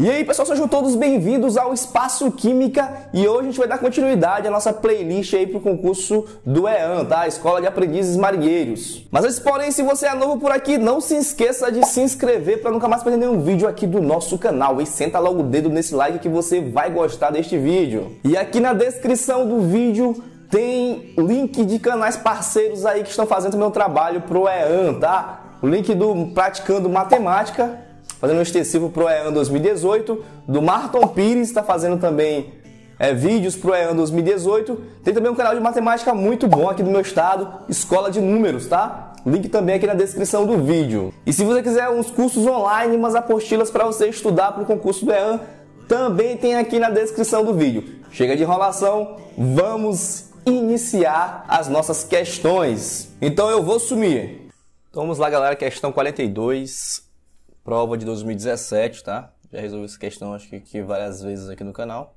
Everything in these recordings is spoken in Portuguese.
E aí pessoal, sejam todos bem-vindos ao Espaço Química e hoje a gente vai dar continuidade à nossa playlist aí pro concurso do EAN, tá? Escola de Aprendizes Marinheiros. Mas antes, porém, se você é novo por aqui, não se esqueça de se inscrever para nunca mais perder nenhum vídeo aqui do nosso canal e senta logo o dedo nesse like que você vai gostar deste vídeo. E aqui na descrição do vídeo tem link de canais parceiros aí que estão fazendo o meu trabalho pro EAN, tá? O link do Praticando Matemática, fazendo um extensivo pro EAN 2018, do Marton Pires, está fazendo também vídeos pro EAN 2018. Tem também um canal de matemática muito bom aqui do meu estado, Escola de Números, tá? Link também aqui na descrição do vídeo. E se você quiser uns cursos online, umas apostilas para você estudar para o concurso do EAN, também tem aqui na descrição do vídeo. Chega de enrolação, vamos iniciar as nossas questões. Então eu vou sumir. Então vamos lá, galera, questão 42. Prova de 2017, tá? Já resolvi essa questão acho que várias vezes aqui no canal.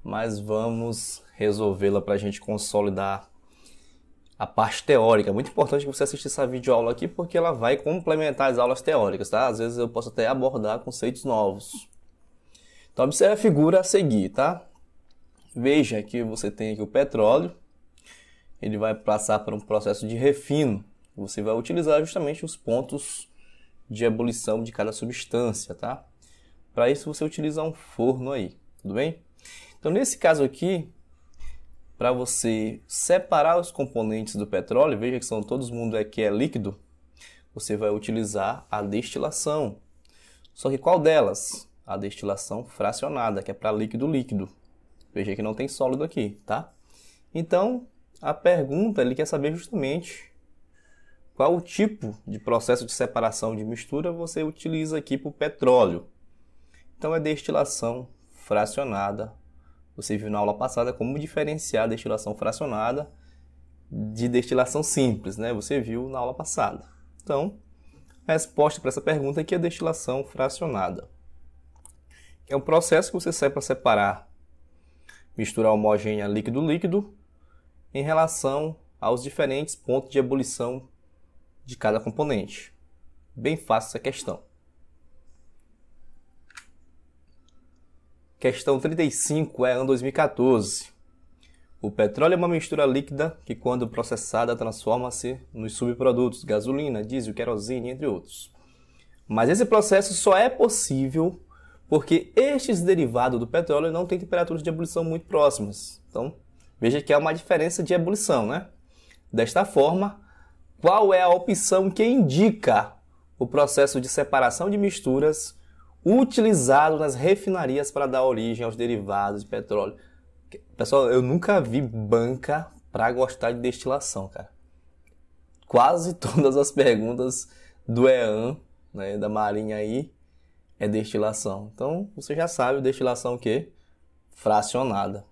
Mas vamos resolvê-la para a gente consolidar a parte teórica. É muito importante que você assista essa videoaula aqui porque ela vai complementar as aulas teóricas, tá? Às vezes eu posso até abordar conceitos novos. Então observe a figura a seguir, tá? Veja que você tem aqui o petróleo. Ele vai passar por um processo de refino. Você vai utilizar justamente os pontos de ebulição de cada substância, tá? Para isso você utiliza um forno aí, tudo bem? Então nesse caso aqui, para você separar os componentes do petróleo, veja que são todo mundo aqui é líquido, você vai utilizar a destilação. Só que qual delas? A destilação fracionada, que é para líquido-líquido. Veja que não tem sólido aqui, tá? Então a pergunta ele quer saber justamente qual o tipo de processo de separação de mistura você utiliza aqui para o petróleo. Então é destilação fracionada. Você viu na aula passada como diferenciar a destilação fracionada de destilação simples, né? Você viu na aula passada. Então, a resposta para essa pergunta aqui é destilação fracionada. É um processo que você sai para separar mistura homogênea líquido-líquido em relação aos diferentes pontos de ebulição de cada componente. Bem fácil essa questão. Questão 35 é ano 2014. O petróleo é uma mistura líquida que, quando processada, transforma-se nos subprodutos, gasolina, diesel, querosene, entre outros. Mas esse processo só é possível porque estes derivados do petróleo não têm temperaturas de ebulição muito próximas. Então, veja que há uma diferença de ebulição, né? Desta forma, qual é a opção que indica o processo de separação de misturas utilizado nas refinarias para dar origem aos derivados de petróleo? Pessoal, eu nunca vi banca para gostar de destilação, cara. Quase todas as perguntas do EAN, né, da Marinha aí, é destilação. Então, você já sabe, destilação o quê? Fracionada.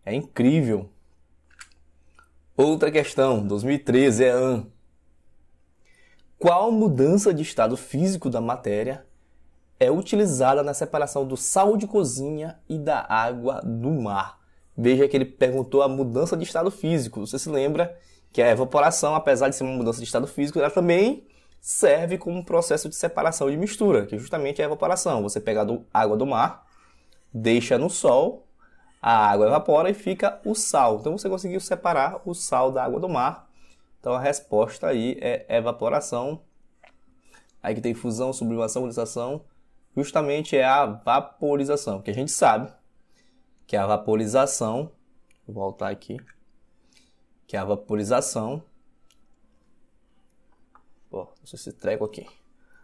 É incrível. Outra questão, 2013, EAN. Qual mudança de estado físico da matéria é utilizada na separação do sal de cozinha e da água do mar? Veja que ele perguntou a mudança de estado físico. Você se lembra que a evaporação, apesar de ser uma mudança de estado físico, ela também serve como um processo de separação de mistura, que justamente é a evaporação. Você pega a água do mar, deixa no sol, a água evapora e fica o sal. Então você conseguiu separar o sal da água do mar. Então a resposta aí é evaporação. Aí que tem fusão, sublimação, vaporização. Justamente é a vaporização, que a gente sabe que a vaporização, vou voltar aqui, que a vaporização, deixa esse treco aqui.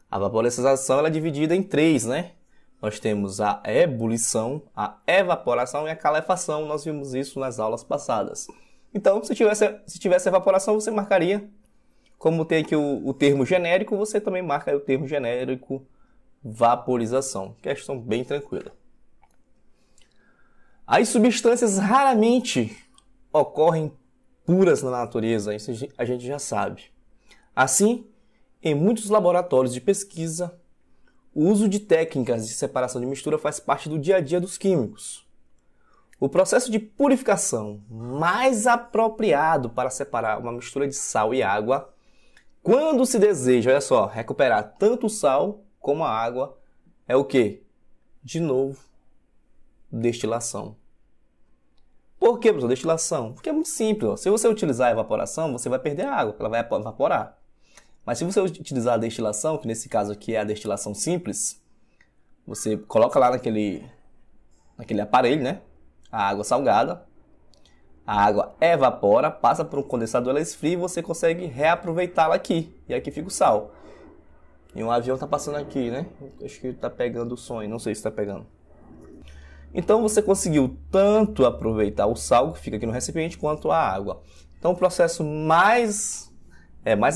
A vaporização ela é dividida em três, né? Nós temos a ebulição, a evaporação e a calefação. Nós vimos isso nas aulas passadas. Então, se tivesse evaporação, você marcaria, como tem aqui o termo genérico, você também marca aí o termo genérico vaporização. Questão bem tranquila. As substâncias raramente ocorrem puras na natureza, isso a gente já sabe. Assim, em muitos laboratórios de pesquisa, o uso de técnicas de separação de mistura faz parte do dia a dia dos químicos. O processo de purificação mais apropriado para separar uma mistura de sal e água, quando se deseja, olha só, recuperar tanto o sal como a água, é o quê? De novo, destilação. Por que, professor, destilação? Porque é muito simples. Ó. Se você utilizar a evaporação, você vai perder a água, ela vai evaporar. Mas se você utilizar a destilação, que nesse caso aqui é a destilação simples, você coloca lá naquele aparelho, né? A água salgada, a água evapora, passa por um condensador, ela esfria e você consegue reaproveitá-la aqui. E aqui fica o sal. E um avião está passando aqui, né? Acho que está pegando o som, não sei se está pegando. Então você conseguiu tanto aproveitar o sal que fica aqui no recipiente quanto a água. Então o processo mais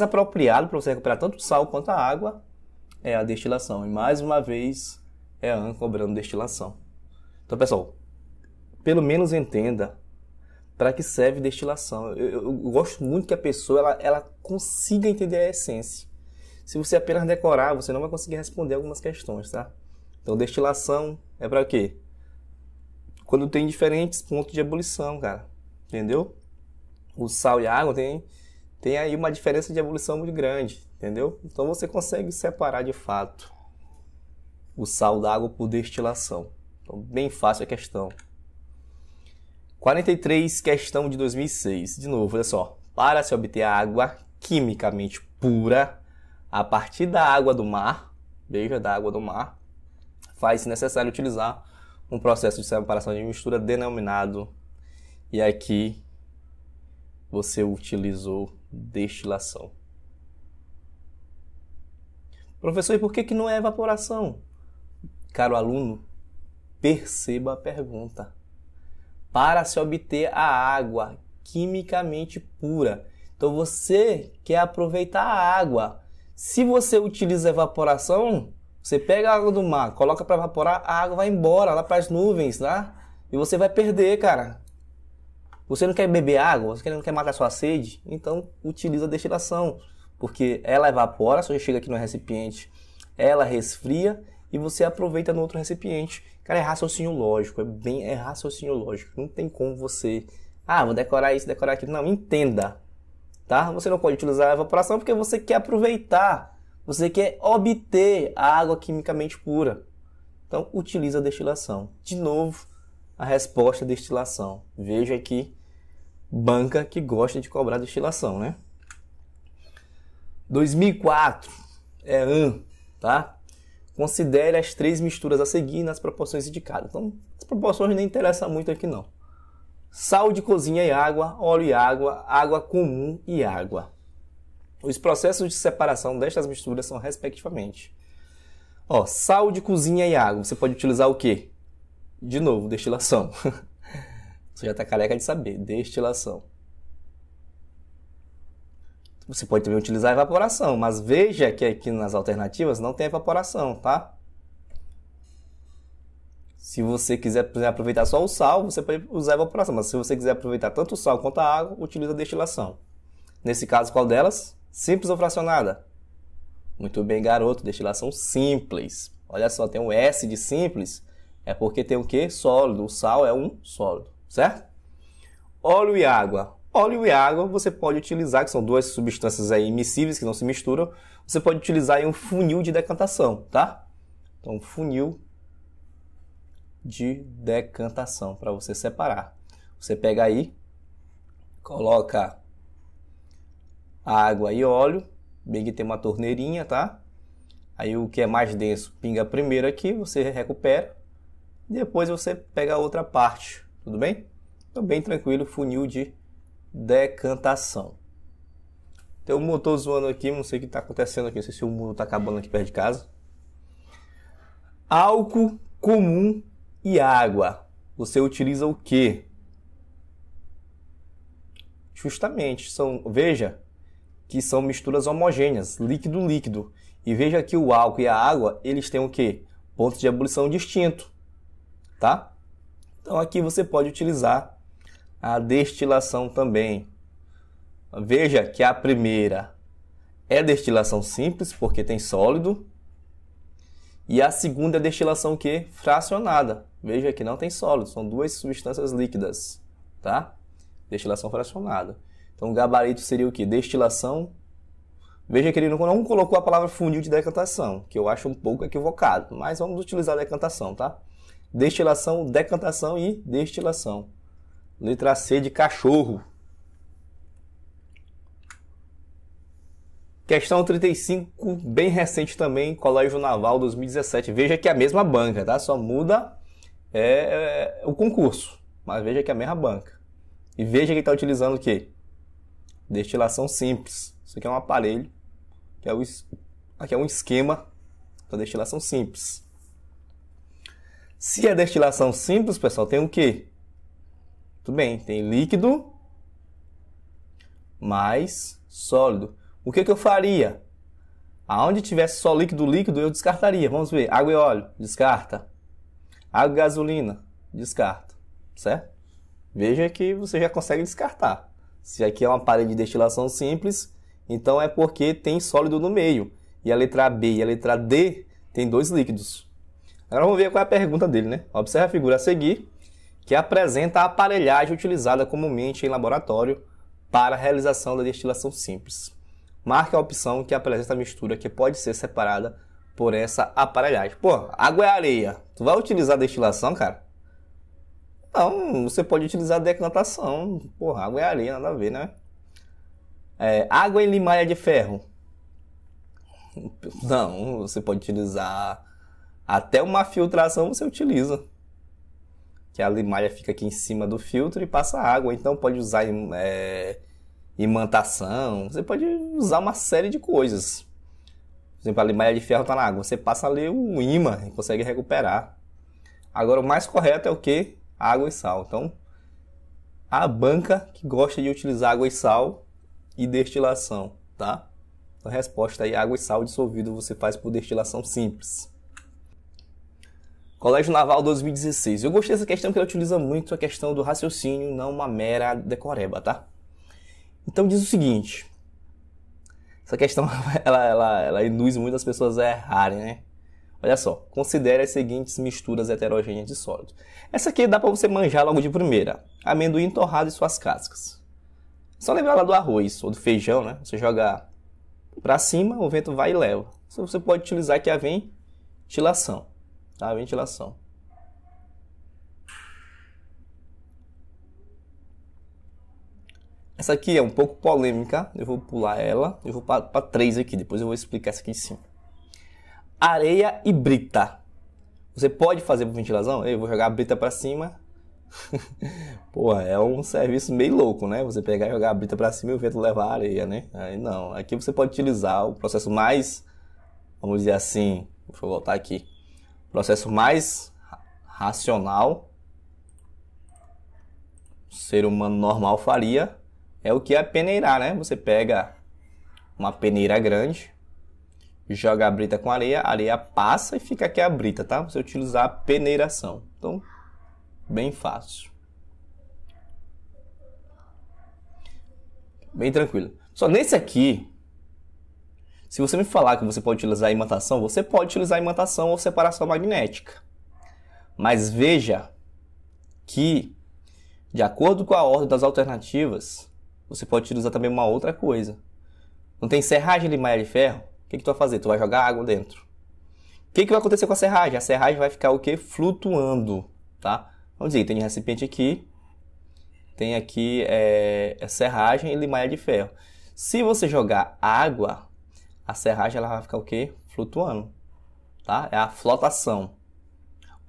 apropriado para você recuperar tanto o sal quanto a água é a destilação. E mais uma vez é a AN cobrando destilação. Então pessoal, pelo menos entenda para que serve destilação. Eu gosto muito que a pessoa ela consiga entender a essência. Se você apenas decorar, você não vai conseguir responder algumas questões, tá? Então destilação é para quê? Quando tem diferentes pontos de ebulição, cara. Entendeu? O sal e a água tem aí uma diferença de ebulição muito grande. Entendeu? Então você consegue separar de fato o sal da água por destilação. Então, bem fácil a questão. 43, questão de 2006. De novo, olha só. Para se obter a água quimicamente pura a partir da água do mar, veja, da água do mar, faz-se necessário utilizar um processo de separação de mistura denominado, e aqui você utilizou destilação. Professor, e por que não é evaporação? Caro aluno, perceba a pergunta. Para se obter a água quimicamente pura. Então você quer aproveitar a água. Se você utiliza evaporação, você pega a água do mar, coloca para evaporar, a água vai embora lá para as nuvens, tá? E você vai perder, cara. Você não quer beber água? Você não quer matar sua sede? Então utiliza a destilação, porque ela evapora, só chega aqui no recipiente, ela resfria e você aproveita no outro recipiente. Cara, é raciocínio lógico, é raciocínio lógico. Não tem como você, vou decorar isso, decorar aquilo. Não, entenda, tá? Você não pode utilizar a evaporação porque você quer aproveitar, você quer obter a água quimicamente pura. Então, utiliza a destilação. De novo, a resposta é destilação. Veja aqui, banca que gosta de cobrar destilação, né? 2004 é AN, tá? Considere as 3 misturas a seguir nas proporções indicadas. Então, as proporções nem interessam muito aqui não. Sal de cozinha e água, óleo e água, água comum e água. Os processos de separação destas misturas são respectivamente. Sal de cozinha e água. Você pode utilizar o quê? De novo, destilação. Você já está careca de saber. Destilação. Você pode também utilizar a evaporação, mas veja que aqui nas alternativas não tem evaporação, tá? Se você quiser aproveitar só o sal, você pode usar a evaporação, mas se você quiser aproveitar tanto o sal quanto a água, utiliza a destilação. Nesse caso, qual delas? Simples ou fracionada? Muito bem, garoto, destilação simples. Olha só, tem um S de simples, é porque tem o quê? Sólido. O sal é um sólido, certo? Óleo e água. Óleo e água você pode utilizar, que são 2 substâncias aí immiscíveis que não se misturam. Você pode utilizar aí um funil de decantação, tá? Então, funil de decantação para você separar. Você pega aí, coloca água e óleo, bem que tem uma torneirinha, tá? Aí o que é mais denso pinga primeiro aqui, você recupera. Depois você pega a outra parte, tudo bem? Então, bem tranquilo, funil de decantação. Tem um motor zoando aqui, não sei o que está acontecendo aqui, não sei se o mundo está acabando aqui perto de casa. Álcool comum e água. Você utiliza o quê? Justamente, veja que são misturas homogêneas, líquido-líquido. E veja que o álcool e a água, eles têm o quê? Pontos de ebulição distinto, tá? Então aqui você pode utilizar a destilação também. Veja que a primeira é destilação simples, porque tem sólido. E a segunda é destilação que? Fracionada. Veja que não tem sólido, são 2 substâncias líquidas, tá? Destilação fracionada. Então o gabarito seria o que? Destilação Veja que ele não colocou a palavra funil de decantação, que eu acho um pouco equivocado, mas vamos utilizar decantação, tá? Destilação, decantação e destilação. Letra C de cachorro. Questão 35, bem recente também, Colégio Naval 2017. Veja que é a mesma banca, tá? Só muda o concurso, mas veja que é a mesma banca. E veja que está utilizando o quê? Destilação simples. Isso aqui é um aparelho, aqui é um esquema da destilação simples. Se é destilação simples, pessoal, tem o quê? Tudo bem, tem líquido mais sólido. O que eu faria? Aonde tivesse só líquido, eu descartaria. Vamos ver. Água e óleo, descarta. Água e gasolina, descarta. Certo? Veja que você já consegue descartar. Se aqui é um aparelho de destilação simples, então é porque tem sólido no meio. E a letra B e a letra D tem dois líquidos. Agora vamos ver qual é a pergunta dele, né? Observe a figura a seguir, que apresenta a aparelhagem utilizada comumente em laboratório para a realização da destilação simples. Marque a opção que apresenta a mistura que pode ser separada por essa aparelhagem. Pô, água é areia. Tu vai utilizar destilação, cara? Não, você pode utilizar decantação. Porra, água é areia, nada a ver, né? Água em limalha de ferro. Não, você pode utilizar até uma filtração, você utiliza. Que a limalha fica aqui em cima do filtro e passa água. Então pode usar imantação. Você pode usar uma série de coisas. Por exemplo, a limalha de ferro está na água. Você passa ali um ímã e consegue recuperar. Agora o mais correto é o quê? Água e sal. Então, a banca que gosta de utilizar água e sal e destilação, tá? A resposta aí, água e sal dissolvido, você faz por destilação simples. Colégio Naval 2016. Eu gostei dessa questão porque ela utiliza muito a questão do raciocínio, não uma mera decoreba, tá? Então diz o seguinte, essa questão ela induz muitas pessoas a errarem, né? Olha só, considere as seguintes misturas heterogêneas de sólidos. Essa aqui dá para você manjar logo de primeira. Amendoim torrado e suas cascas. Só lembrar lá do arroz ou do feijão, né? Você joga para cima, o vento vai e leva. Você pode utilizar aqui a ventilação, tá? A ventilação. Essa aqui é um pouco polêmica, eu vou pular ela, eu vou para 3 aqui, depois eu vou explicar essa aqui em cima. Areia e brita. Você pode fazer por ventilação? Eu vou jogar a brita para cima. Porra, é um serviço meio louco, né? Você pegar e jogar a brita para cima e o vento levar a areia, né? Aí não, aqui você pode utilizar o processo mais, vamos dizer assim, deixa eu voltar aqui, o processo mais racional, o ser humano normal faria, é o que é peneirar, né? Você pega uma peneira grande, joga a brita com areia, a areia passa e fica aqui a brita, tá? Você utilizar a peneiração. Então, bem fácil. Bem tranquilo. Só nesse aqui, se você me falar que você pode utilizar a imantação, você pode utilizar a imantação ou separação magnética. Mas veja que, de acordo com a ordem das alternativas, você pode utilizar também uma outra coisa. Não tem serragem de limalha de ferro? O que tu vai fazer? Tu vai jogar água dentro. O que vai acontecer com a serragem? A serragem vai ficar o quê? Flutuando, tá? Vamos dizer, tem um recipiente aqui, tem aqui serragem e limalha de ferro. Se você jogar água, a serragem ela vai ficar o quê? Flutuando, tá? É a flotação.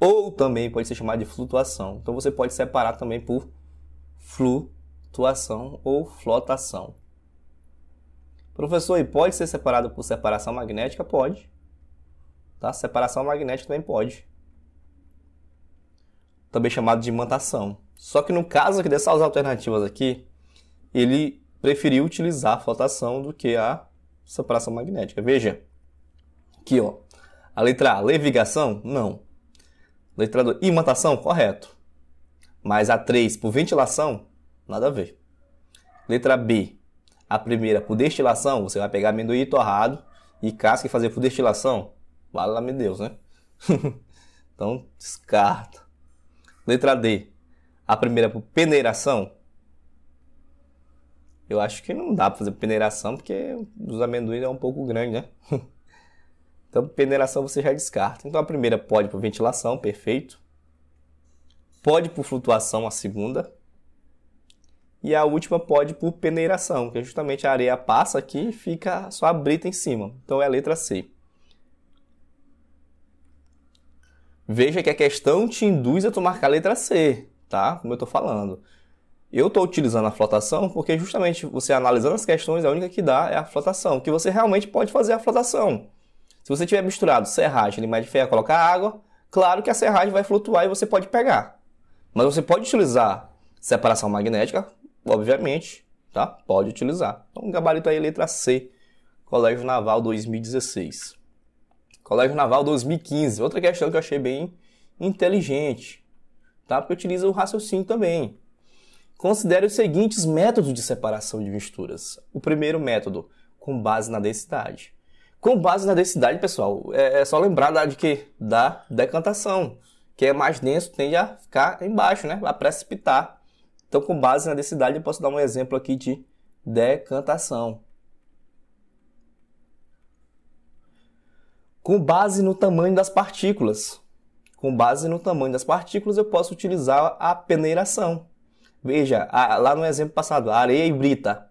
Ou também pode ser chamada de flutuação. Então você pode separar também por flutuação ou flotação. Professor, e pode ser separado por separação magnética? Pode. Tá? Separação magnética também pode. Também chamado de imantação. Só que no caso aqui dessas alternativas aqui, ele preferiu utilizar a flotação do que a separação magnética. Veja, aqui ó, a letra A, levigação? Não. Letra 2, imantação? Correto. Mas a 3, por ventilação? Nada a ver. Letra B, a primeira por destilação, você vai pegar amendoim torrado e casca e fazer por destilação? Vale lá, meu Deus, né? Então, descarta. Letra D, a primeira por peneiração? Eu acho que não dá para fazer peneiração, porque os amendoins é um pouco grande, né? Então, peneiração você já descarta. Então, a primeira pode por ventilação, perfeito. Pode por flutuação, a segunda. E a última pode por peneiração, que é justamente a areia passa aqui e fica só a brita em cima. Então, é a letra C. Veja que a questão te induz a tu marcar a letra C, tá? Como eu estou falando. Eu estou utilizando a flotação porque justamente você analisando as questões, a única que dá é a flotação, que você realmente pode fazer a flotação. Se você tiver misturado serragem, limaço de ferro, colocar água, claro que a serragem vai flutuar e você pode pegar. Mas você pode utilizar separação magnética, obviamente, tá? Pode utilizar. Então, gabarito aí, letra C, Colégio Naval 2016. Colégio Naval 2015, outra questão que eu achei bem inteligente, tá? Porque utiliza o raciocínio também. Considere os seguintes métodos de separação de misturas. O primeiro método, com base na densidade. Com base na densidade, pessoal, é só lembrar de quê? Da decantação, que é mais denso, tende a ficar embaixo, né? A precipitar. Então, com base na densidade, eu posso dar um exemplo aqui de decantação. Com base no tamanho das partículas. Com base no tamanho das partículas, eu posso utilizar a peneiração. Veja, lá no exemplo passado, a areia e brita.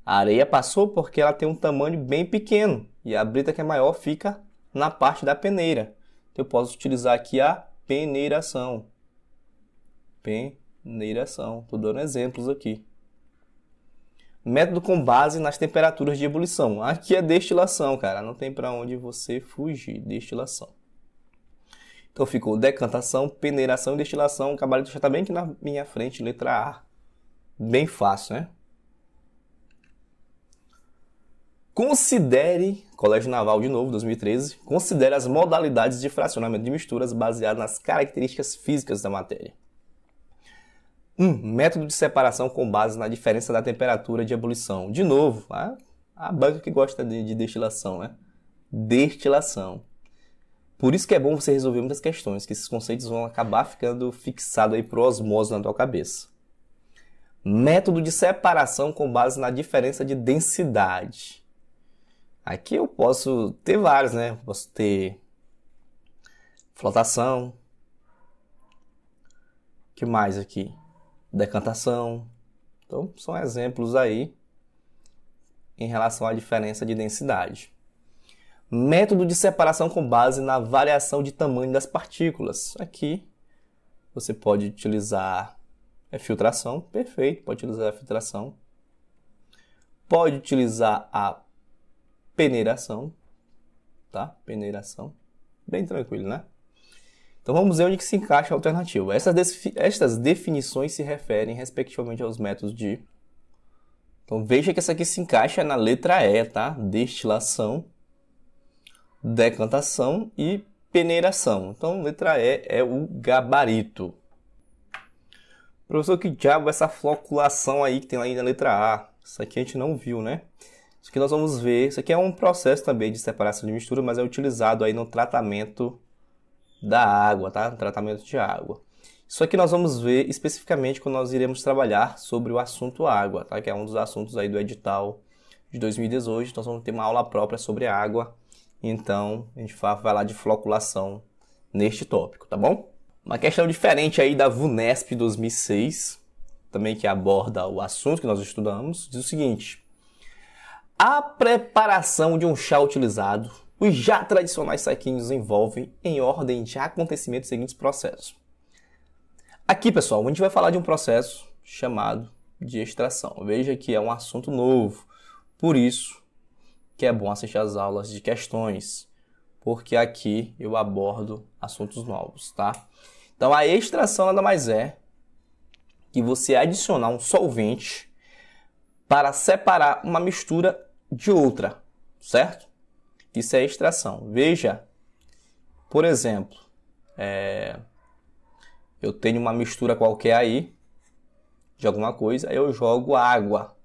A areia passou porque ela tem um tamanho bem pequeno. E a brita, que é maior, fica na parte da peneira. Então, eu posso utilizar aqui a peneiração. Peneiração. Estou dando exemplos aqui. Método com base nas temperaturas de ebulição. Aqui é destilação, cara. Não tem para onde você fugir. Destilação. Então ficou decantação, peneiração e destilação. O gabarito já está bem aqui na minha frente, letra A. Bem fácil, né? Considere, Colégio Naval de novo, 2013, considere as modalidades de fracionamento de misturas baseadas nas características físicas da matéria. Método de separação com base na diferença da temperatura de ebulição. De novo, a banca que gosta de destilação, né? Destilação. Por isso que é bom você resolver muitas questões, que esses conceitos vão acabar ficando fixados aí por osmose na tua cabeça. Método de separação com base na diferença de densidade. Aqui eu posso ter vários, né? Posso ter flotação. O que mais aqui? Decantação. Então, são exemplos aí em relação à diferença de densidade. Método de separação com base na variação de tamanho das partículas. Aqui você pode utilizar a filtração, perfeito, pode utilizar a filtração. Pode utilizar a peneiração, tá? Peneiração, bem tranquilo, né? Então vamos ver onde que se encaixa a alternativa. Estas definições se referem respectivamente aos métodos de... Então veja que essa aqui se encaixa na letra E, tá? Destilação, decantação e peneiração. Então, letra E é o gabarito. Professor, que diabo é essa floculação aí que tem aí na letra A? Isso aqui a gente não viu, né? Isso aqui nós vamos ver. Isso aqui é um processo também de separação de mistura, mas é utilizado aí no tratamento da água, tá? No tratamento de água. Isso aqui nós vamos ver especificamente quando nós iremos trabalhar sobre o assunto água, tá? Que é um dos assuntos aí do edital de 2018. Nós vamos ter uma aula própria sobre água. Então, a gente vai lá de floculação neste tópico, tá bom? Uma questão diferente aí da VUNESP 2006, também que aborda o assunto que nós estudamos, diz o seguinte: a preparação de um chá utilizado, os já tradicionais saquinhos envolvem em ordem de acontecimento os seguintes processos. Aqui, pessoal, a gente vai falar de um processo chamado de extração. Veja que é um assunto novo, por isso que é bom assistir às aulas de questões, porque aqui eu abordo assuntos novos, tá? Então, a extração nada mais é que você adicionar um solvente para separar uma mistura de outra, certo? Isso é extração. Veja, por exemplo, eu tenho uma mistura qualquer aí, de alguma coisa, aí eu jogo água,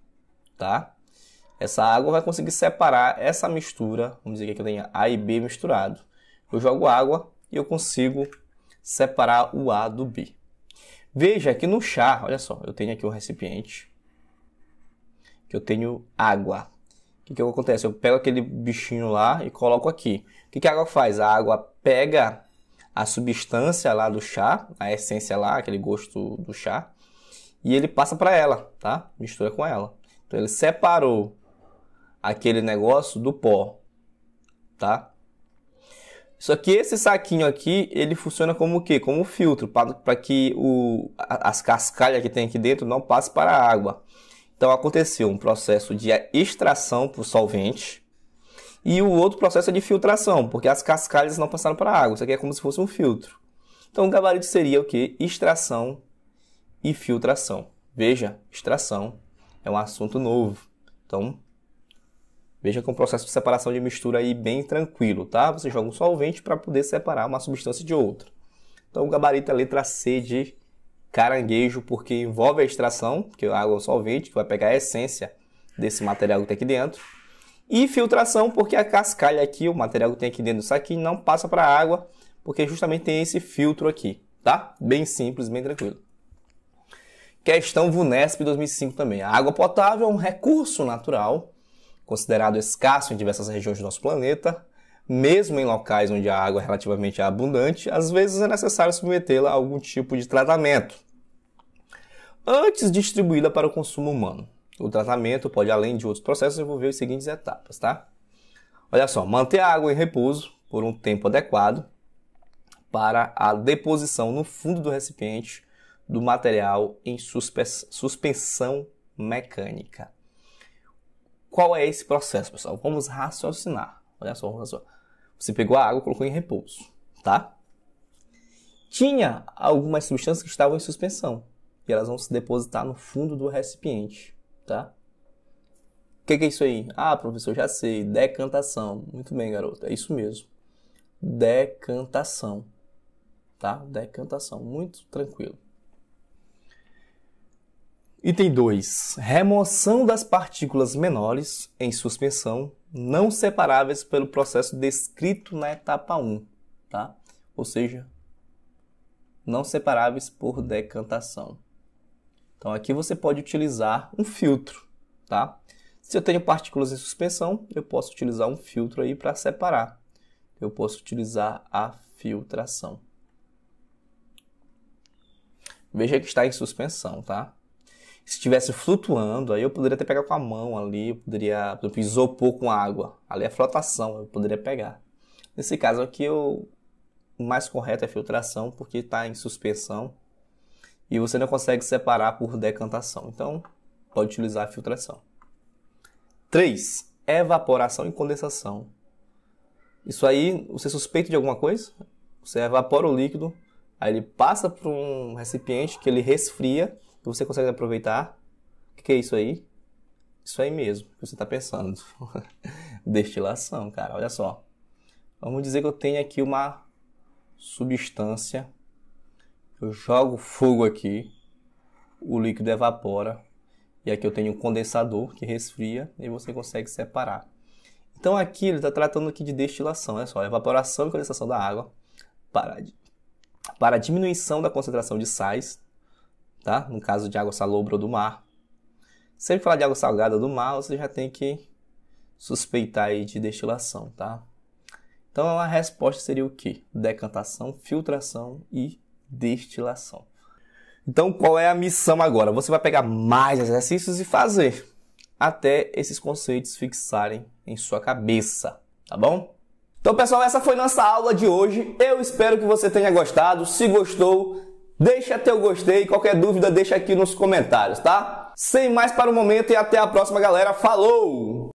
tá? Essa água vai conseguir separar essa mistura, vamos dizer que eu tenha A e B misturado. Eu jogo água e eu consigo separar o A do B. Veja que no chá, olha só, eu tenho aqui o recipiente. que eu tenho água. O que acontece? Eu pego aquele bichinho lá e coloco aqui. O que a água faz? A água pega a substância lá do chá, a essência lá, aquele gosto do chá, e ele passa para ela, tá? Mistura com ela. Então ele separou aquele negócio do pó, tá? Só que esse saquinho aqui, ele funciona como o quê? Como filtro, para que as cascalhas que tem aqui dentro não passem para a água. Então aconteceu um processo de extração por solvente e o outro processo é de filtração, porque as cascalhas não passaram para a água. Isso aqui é como se fosse um filtro. Então o gabarito seria o quê? Extração e filtração. Veja, extração é um assunto novo. Então, veja que é um processo de separação de mistura aí bem tranquilo, tá? Você joga um solvente para poder separar uma substância de outra. Então o gabarito é a letra C de caranguejo, porque envolve a extração, que a água é o solvente, que vai pegar a essência desse material que tem aqui dentro. E filtração, porque a cascalha aqui, o material que tem aqui dentro do saquinho, não passa para a água, porque justamente tem esse filtro aqui, tá? Bem simples, bem tranquilo. Questão VUNESP 2005 também. A água potável é um recurso natural, considerado escasso em diversas regiões do nosso planeta. Mesmo em locais onde a água é relativamente abundante, às vezes é necessário submetê-la a algum tipo de tratamento antes de distribuí-la para o consumo humano. O tratamento pode, além de outros processos, envolver as seguintes etapas, tá? Olha só, manter a água em repouso por um tempo adequado para a deposição no fundo do recipiente do material em suspensão mecânica. Qual é esse processo, pessoal? Vamos raciocinar. Olha só, olha só. Você pegou a água e colocou em repouso, tá? Tinha algumas substâncias que estavam em suspensão e elas vão se depositar no fundo do recipiente, tá? O que é isso aí? Ah, professor, já sei. Decantação. Muito bem, garoto. É isso mesmo. Decantação, tá? Decantação. Muito tranquilo. Item 2. Remoção das partículas menores em suspensão não separáveis pelo processo descrito na etapa 1, tá? Ou seja, não separáveis por decantação. Então aqui você pode utilizar um filtro, tá? Se eu tenho partículas em suspensão, eu posso utilizar um filtro aí para separar. Eu posso utilizar a filtração. Veja que está em suspensão, tá? Se estivesse flutuando, aí eu poderia até pegar com a mão ali, eu poderia, por exemplo, isopor com água. Ali é flotação, eu poderia pegar. Nesse caso aqui, o mais correto é filtração, porque está em suspensão e você não consegue separar por decantação. Então, pode utilizar a filtração. 3. Evaporação e condensação. Isso aí, você suspeita de alguma coisa? Você evapora o líquido, aí ele passa para um recipiente que ele resfria, e você consegue aproveitar. O que é isso aí? Isso aí mesmo que você está pensando. Destilação, cara. Olha só. Vamos dizer que eu tenho aqui uma substância. Eu jogo fogo aqui. O líquido evapora. E aqui eu tenho um condensador que resfria. E você consegue separar. Então aqui ele está tratando aqui de destilação. Olha só. Evaporação e condensação da água. Para a diminuição da concentração de sais. Tá? No caso de água salobra ou do mar. Sempre falar de água salgada do mar, você já tem que suspeitar aí de destilação, tá? Então a resposta seria o quê? Decantação, filtração e destilação. Então qual é a missão agora? Você vai pegar mais exercícios e fazer até esses conceitos fixarem em sua cabeça, tá bom? Então pessoal, essa foi nossa aula de hoje. Eu espero que você tenha gostado. Se gostou, deixa teu gostei, qualquer dúvida deixa aqui nos comentários, tá? Sem mais para o momento e até a próxima, galera. Falou!